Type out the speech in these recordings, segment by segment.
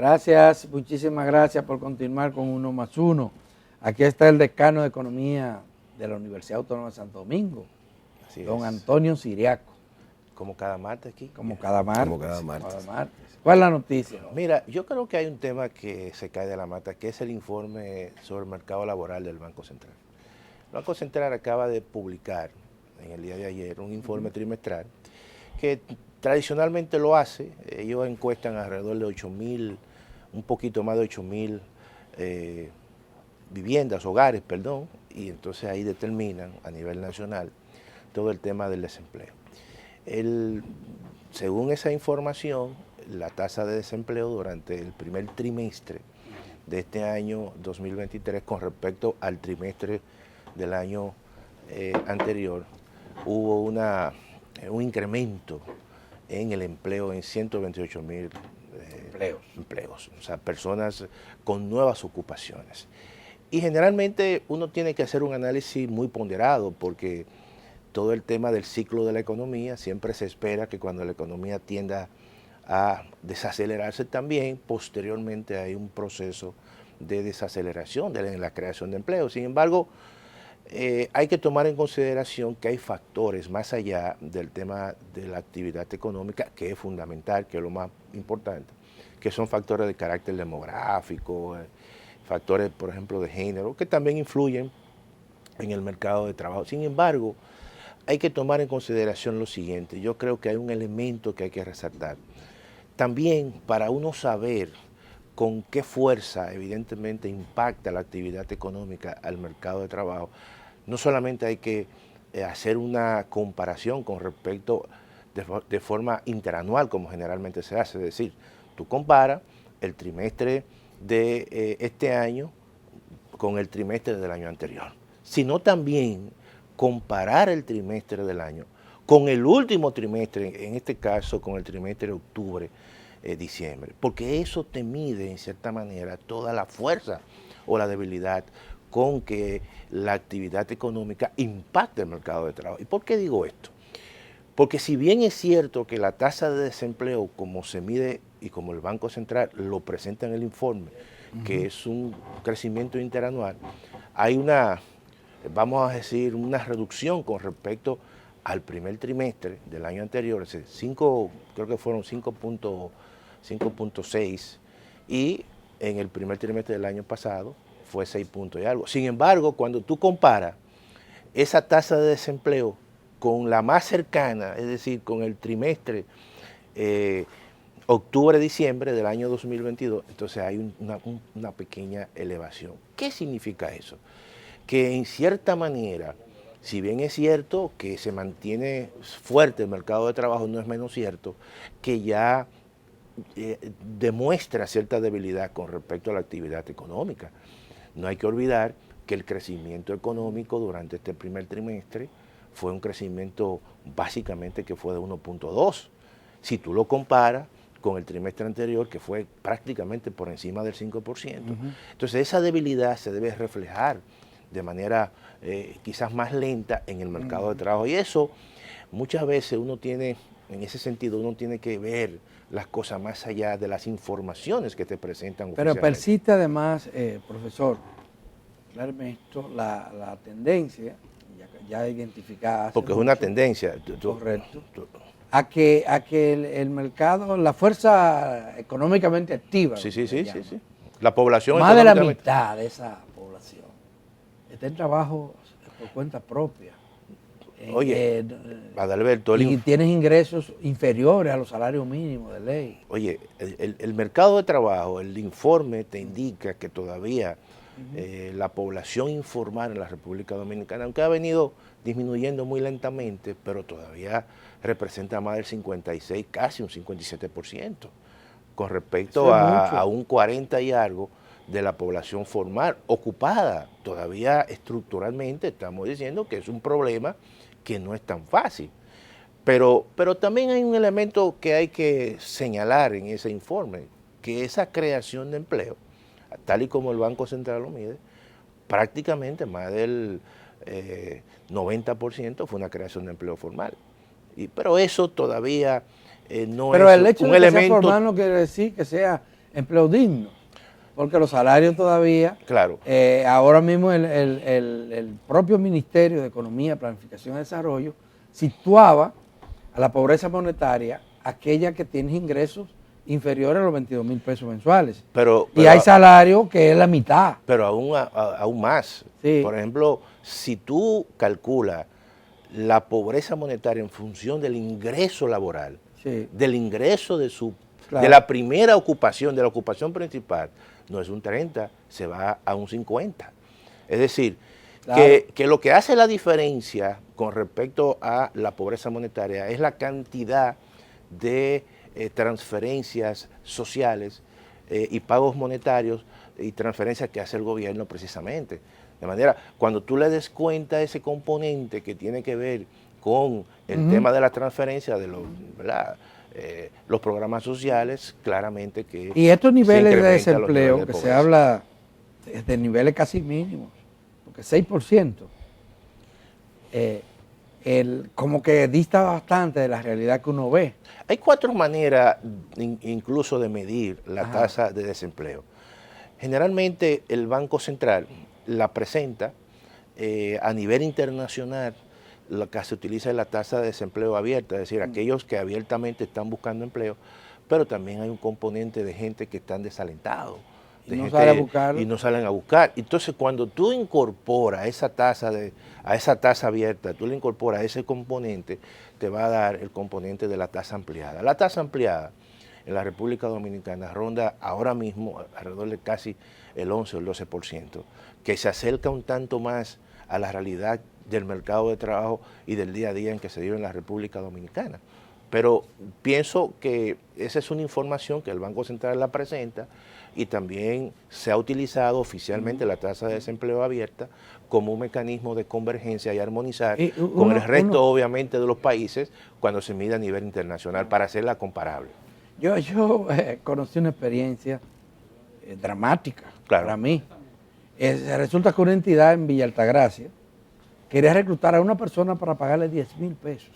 Gracias, muchísimas gracias por continuar con Uno más Uno. Aquí está el decano de Economía de la Universidad Autónoma de Santo Domingo, Así don es. Antonio Siriaco. Como cada martes aquí. Como cada martes. Como cada martes. Cada martes. ¿Cuál es la noticia? Mira, yo creo que hay un tema que se cae de la mata, que es el informe sobre el mercado laboral del Banco Central. El Banco Central acaba de publicar en el día de ayer un informe trimestral que tradicionalmente lo hace. Ellos encuestan alrededor de 8.000, un poquito más de 8.000 viviendas, hogares, perdón, y entonces ahí determinan a nivel nacional todo el tema del desempleo. Según esa información, la tasa de desempleo durante el primer trimestre de este año 2023 con respecto al trimestre del año anterior, hubo un incremento en el empleo en 128.000 empleos, o sea, personas con nuevas ocupaciones. Y generalmente uno tiene que hacer un análisis muy ponderado porque todo el tema del ciclo de la economía, siempre se espera que cuando la economía tienda a desacelerarse también, posteriormente hay un proceso de desaceleración en la creación de empleo. Sin embargo, hay que tomar en consideración que hay factores más allá del tema de la actividad económica, que es fundamental, que es lo más importante, que son factores de carácter demográfico, factores, por ejemplo, de género, que también influyen en el mercado de trabajo. Sin embargo, hay que tomar en consideración lo siguiente. Yo creo que hay un elemento que hay que resaltar. También para uno saber con qué fuerza evidentemente impacta la actividad económica al mercado de trabajo, no solamente hay que hacer una comparación con respecto de forma interanual como generalmente se hace, es decir, tú comparas el trimestre de este año con el trimestre del año anterior, sino también comparar el trimestre del año con el último trimestre, en este caso con el trimestre de octubre, diciembre, porque eso te mide en cierta manera toda la fuerza o la debilidad con que la actividad económica impacta el mercado de trabajo. ¿Y por qué digo esto? Porque si bien es cierto que la tasa de desempleo, como se mide y como el Banco Central lo presenta en el informe, que es un crecimiento interanual, hay una, vamos a decir, una reducción con respecto al primer trimestre del año anterior, es decir, creo que fueron 5.6, y en el primer trimestre del año pasado fue 6 puntos y algo. Sin embargo, cuando tú comparas esa tasa de desempleo con la más cercana, es decir, con el trimestre octubre-diciembre del año 2022, entonces hay una pequeña elevación. ¿Qué significa eso? Que en cierta manera, si bien es cierto que se mantiene fuerte el mercado de trabajo, no es menos cierto que ya demuestra cierta debilidad con respecto a la actividad económica. No hay que olvidar que el crecimiento económico durante este primer trimestre fue un crecimiento básicamente que fue de 1.2. Si tú lo comparas con el trimestre anterior, que fue prácticamente por encima del 5%. Entonces esa debilidad se debe reflejar de manera quizás más lenta en el mercado de trabajo. Y eso muchas veces uno tiene, en ese sentido, uno tiene que ver las cosas más allá de las informaciones que te presentan. Pero persiste además, profesor, claramente esto, la tendencia, ya identificada. Porque es una tendencia. Correcto. A que el mercado, la fuerza económicamente activa. Sí. La población. Más de la mitad de esa población está en trabajo por cuenta propia. Oye, Adalberto, y tienes ingresos inferiores a los salarios mínimos de ley. Oye, el mercado de trabajo, el informe te indica que todavía la población informal en la República Dominicana, aunque ha venido disminuyendo muy lentamente, pero todavía representa más del 56, casi un 57%, con respecto a un 40 y algo de la población formal ocupada. Todavía estructuralmente estamos diciendo que es un problema que no es tan fácil. Pero también hay un elemento que hay que señalar en ese informe, que esa creación de empleo, tal y como el Banco Central lo mide, prácticamente más del 90% fue una creación de empleo formal. Pero eso todavía no pero es el hecho un de que elemento. sea formal no quiere decir que sea empleo digno, porque los salarios todavía, Claro. ahora mismo el propio Ministerio de Economía, Planificación y Desarrollo situaba a la pobreza monetaria aquella que tiene ingresos inferiores a los 22,000 pesos mensuales. Pero Y hay salarios que es la mitad. Pero aún más. Sí. Por ejemplo, si tú calculas la pobreza monetaria en función del ingreso laboral, Sí. del ingreso de Claro. de la primera ocupación, de la ocupación principal, no es un 30, se va a un 50. Es decir, Claro. que lo que hace la diferencia con respecto a la pobreza monetaria es la cantidad de transferencias sociales y pagos monetarios y transferencias que hace el gobierno precisamente. De manera, cuando tú le des cuenta ese componente que tiene que ver con el tema de la transferencia de los programas sociales, claramente que Y estos niveles de incrementa los niveles desempleo, de que se pobreza. habla de niveles casi mínimos, porque 6%, como que dista bastante de la realidad que uno ve. Hay 4 maneras incluso de medir la Ajá. tasa de desempleo. Generalmente el Banco Central la presenta a nivel internacional. Lo que se utiliza es la tasa de desempleo abierta, es decir, aquellos que abiertamente están buscando empleo, pero también hay un componente de gente que están desalentados. Y no sale a buscarlo. Y no salen a buscar. Entonces, cuando tú incorporas esa tasa abierta, tú le incorporas ese componente, te va a dar el componente de la tasa ampliada. La tasa ampliada en la República Dominicana ronda ahora mismo alrededor de casi el 11 o el 12%, que se acerca un tanto más a la realidad del mercado de trabajo y del día a día en que se vive en la República Dominicana. Pero pienso que esa es una información que el Banco Central la presenta y también se ha utilizado oficialmente la tasa de desempleo abierta como un mecanismo de convergencia y armonizar con el resto, obviamente, de los países cuando se mide a nivel internacional para hacerla comparable. Yo conocí una experiencia dramática para mí. Resulta que una entidad en Villa Altagracia quería reclutar a una persona para pagarle 10,000 pesos.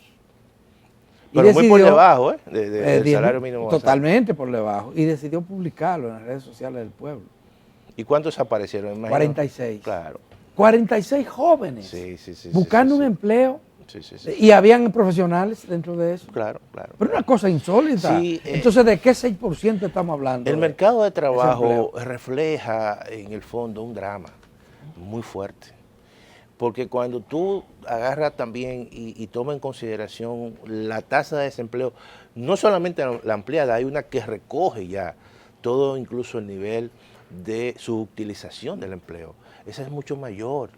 Pero muy por debajo del salario mínimo. Totalmente por debajo. Y decidió publicarlo en las redes sociales del pueblo. ¿Y cuántos aparecieron? Imagino. 46. Claro. 46 jóvenes sí, buscando un empleo. Sí. Y habían profesionales dentro de eso. Claro. Pero una cosa insólita. Sí, entonces, ¿de qué 6% estamos hablando? El mercado de trabajo refleja en el fondo un drama muy fuerte. Porque cuando tú agarras también y tomas en consideración la tasa de desempleo, no solamente la ampliada, hay una que recoge ya todo, incluso el nivel de su utilización del empleo. Esa es mucho mayor.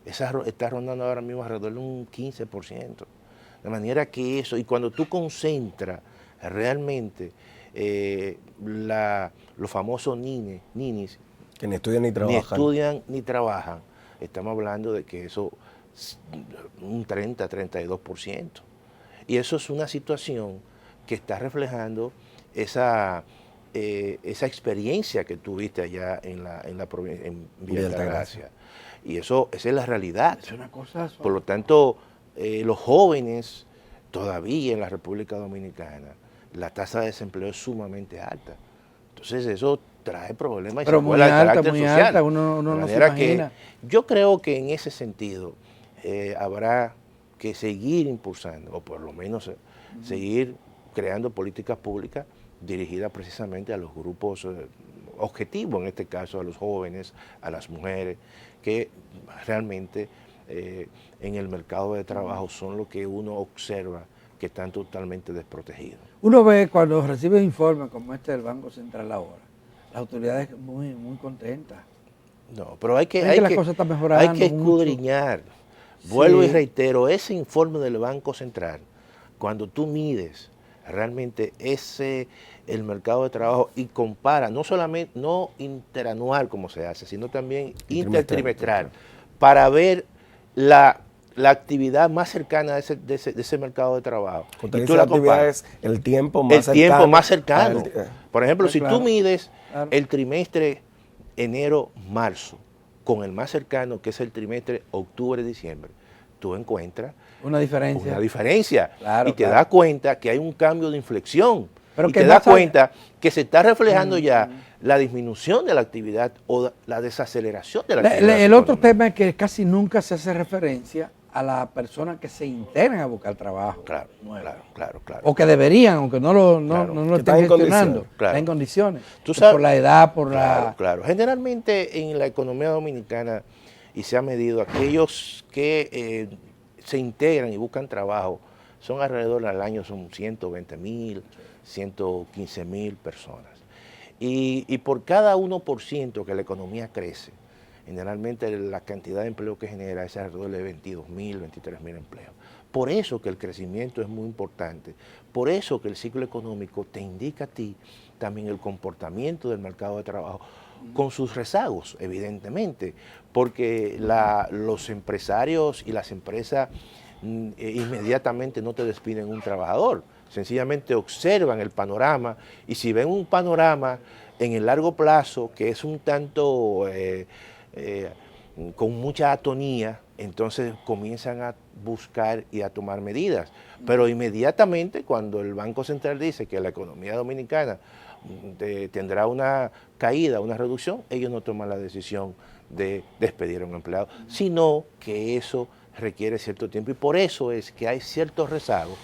Esa está rondando ahora mismo alrededor de un 15%. De manera que eso, y cuando tú concentras realmente los famosos ninis, que ni estudian ni trabajan, estamos hablando de que eso es un 30-32%. Y eso es una situación que está reflejando esa experiencia que tuviste allá en Villa Altagracia. Y esa es la realidad. Es una cosa. Por lo tanto, los jóvenes todavía en la República Dominicana, la tasa de desempleo es sumamente alta. Entonces eso trae problemas y secuelas de carácter social. Alta, uno no se imagina. Yo creo que en ese sentido habrá que seguir impulsando, o por lo menos seguir creando políticas públicas dirigidas precisamente a los grupos objetivos, en este caso a los jóvenes, a las mujeres, que realmente en el mercado de trabajo son los que uno observa que están totalmente desprotegidos. Uno ve cuando recibe informes como este del Banco Central ahora, las autoridades muy contentas. No, pero hay que escudriñar. Vuelvo y reitero, ese informe del Banco Central, cuando tú mides realmente el mercado de trabajo y compara, no solamente, no interanual como se hace, sino también intertrimestral, para ver la actividad más cercana de ese mercado de trabajo. Y tú la comparas el tiempo más cercano. Por ejemplo, si tú mides el trimestre enero-marzo con el más cercano, que es el trimestre octubre-diciembre, tú encuentras una diferencia. Claro, y te das cuenta que hay un cambio de inflexión. y te das cuenta que se está reflejando ya la disminución de la actividad o la desaceleración de la actividad. El otro tema es que casi nunca se hace referencia a las personas que se integran a buscar trabajo. Claro. O que deberían, aunque no lo estén gestionando, claro. En condiciones. ¿Tú sabes? Por la edad, por la... Claro. Generalmente en la economía dominicana, y se ha medido, aquellos que se integran y buscan trabajo, son alrededor al año, son 120,000, 115,000 personas. Y por cada 1% que la economía crece, generalmente la cantidad de empleo que genera es alrededor de 22,000, 23,000 empleos. Por eso que el crecimiento es muy importante, por eso que el ciclo económico te indica a ti también el comportamiento del mercado de trabajo, con sus rezagos, evidentemente, porque los empresarios y las empresas inmediatamente no te despiden un trabajador, sencillamente observan el panorama, y si ven un panorama en el largo plazo que es un tanto con mucha atonía, entonces comienzan a buscar y a tomar medidas. Pero inmediatamente cuando el Banco Central dice que la economía dominicana tendrá una caída, una reducción, ellos no toman la decisión de despedir a un empleado, sino que eso requiere cierto tiempo, y por eso es que hay ciertos rezagos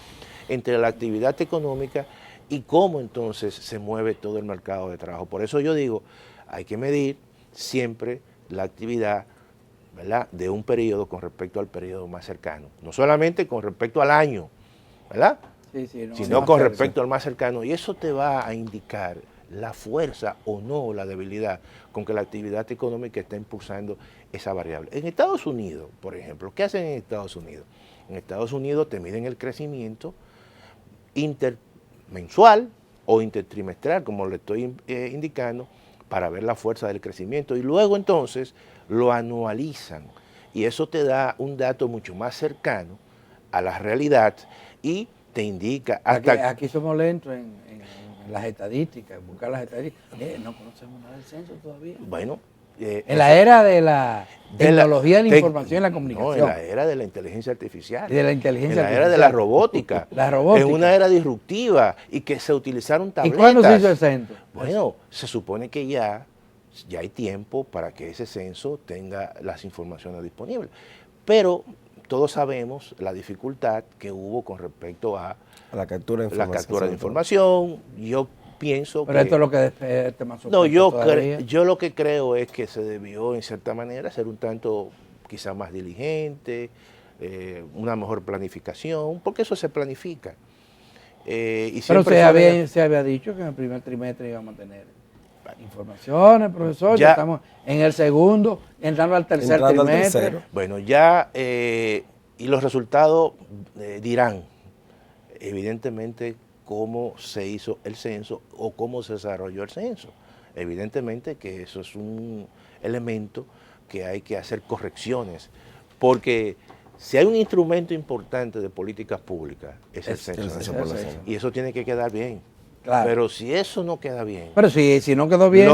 entre la actividad económica y cómo entonces se mueve todo el mercado de trabajo. Por eso yo digo, hay que medir siempre la actividad, ¿verdad?, de un periodo con respecto al periodo más cercano, no solamente con respecto al año, ¿verdad?, sino con respecto al más cercano, y eso te va a indicar la fuerza o no, la debilidad con que la actividad económica está impulsando esa variable. En Estados Unidos, por ejemplo, ¿qué hacen en Estados Unidos? En Estados Unidos te miden el crecimiento intermensual o intertrimestral, como le estoy indicando, para ver la fuerza del crecimiento, y luego entonces lo anualizan, y eso te da un dato mucho más cercano a la realidad y te indica... Aquí somos lentos en las estadísticas, buscar las estadísticas. No conocemos nada del censo todavía. Bueno, en la era de la tecnología de la información y la comunicación. No, en la era de la inteligencia artificial. Y de la inteligencia artificial. En la era de la robótica. La robótica. En una era disruptiva y que se utilizaron tabletas. ¿Y cuándo se hizo el censo? Bueno, se supone que ya hay tiempo para que ese censo tenga las informaciones disponibles. Pero todos sabemos la dificultad que hubo con respecto a la captura de información. Yo pienso pero esto es lo que despierta más no, yo lo que creo es que se debió en cierta manera ser un tanto quizás más diligente, una mejor planificación, porque eso se planifica. Pero se había dicho que en el primer trimestre íbamos a tener informaciones, profesor, ya estamos en el segundo, entrando al tercer trimestre. Bueno, ya, y los resultados dirán, evidentemente, cómo se hizo el censo o cómo se desarrolló el censo. Evidentemente que eso es un elemento que hay que hacer correcciones, porque si hay un instrumento importante de políticas públicas, es el censo. Y eso tiene que quedar bien. Claro. Pero si eso no queda bien... Pero si no quedó bien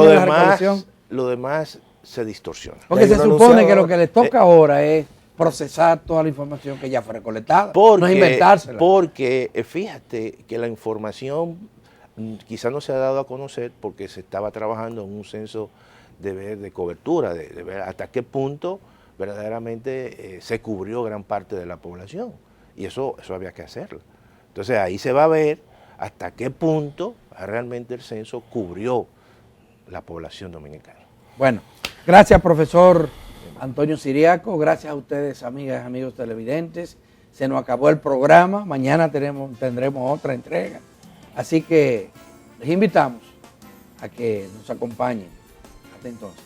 lo demás se distorsiona. Porque se supone que lo que les toca ahora es procesar toda la información que ya fue recolectada, no es inventársela. Porque fíjate que la información quizás no se ha dado a conocer porque se estaba trabajando en un censo de cobertura, de ver hasta qué punto verdaderamente se cubrió gran parte de la población, y eso había que hacerlo. Entonces ahí se va a ver hasta qué punto realmente el censo cubrió la población dominicana. Bueno, gracias, profesor Antonio Siriaco, gracias a ustedes, amigas y amigos televidentes. Se nos acabó el programa, mañana tendremos otra entrega, así que les invitamos a que nos acompañen. Hasta entonces.